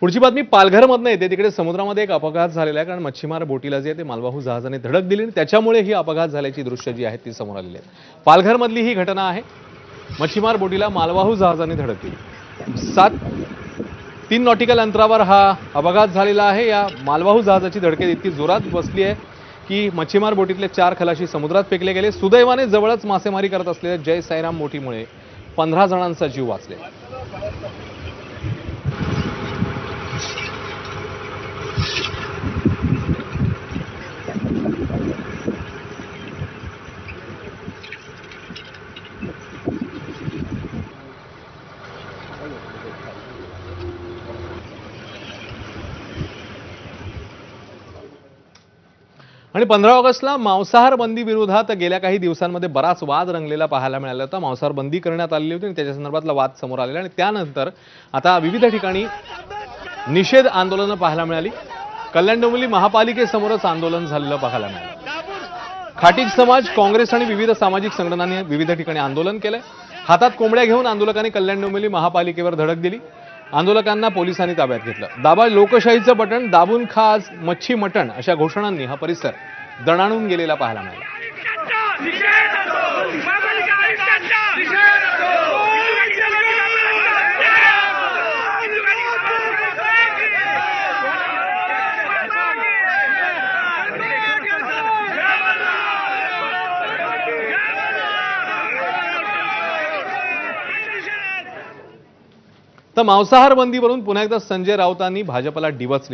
पुढची बातमी पालघरमधनं येते। तिकडे समुद्रामध्ये एक अपघात झालेला आहे, कारण मच्छीमार बोटीला जे ते मालवाहू जहाजाने धडक दिली आणि त्याच्यामुळे ही अपघात झाल्याची दृश्य जी आहेत ती समोर आलेली आहेत। पालघरमधली ही घटना आहे। मच्छीमार बोटीला मालवाहू जहाजाने धडक दिली। 3 नॉटिकल अंतरावर हा अपघात झालेला आहे। या मालवाहू जहाजाची धडकेत इतकी जोरात बसली आहे की मच्छीमार बोटीतले 4 खलाशी समुद्रात फेकले गेले। सुदैवाने जवळच मासेमारी करत असलेल्या जय साईराम बोटीमुळे 15 जणांचा जीव वाचला। आणि 15 ऑगस्टला मांसाहार बंदी विरोधात गेल्या काही दिवसांमध्ये बराच वाद रंगलेला पाहायला मिळाला होता। मांसाहार बंदी करण्यात आलेली होती आणि त्याच्या संदर्भातला वाद समोर आलेला आणि त्यानंतर आता विविध ठिकाणी निषेध आंदोलनं पाहायला मिळाली। कल्याण डोंबिवली महापालिकेसमोरच आंदोलन झालेलं पाहायला मिळालं। खाटीक समाज, काँग्रेस आणि विविध सामाजिक संघटनांनी विविध ठिकाणी आंदोलन केलंय। हातात कोंबड्या घेऊन आंदोलकांनी कल्याण डोंबिवली महापालिकेवर धडक दिली। आंदोलकांना पोलिसांनी ताब्यात घेतलं। दाबा लोकशाहीचं बटन, दाबून खा आज मच्छी मटण अशा घोषणांनी हा परिसर दणाणून गेलेला पाहायला मिळाला। तर मांसाहार बंदीवरून पुन्हा एकदा संजय राऊतांनी भाजपला डिवचलेलं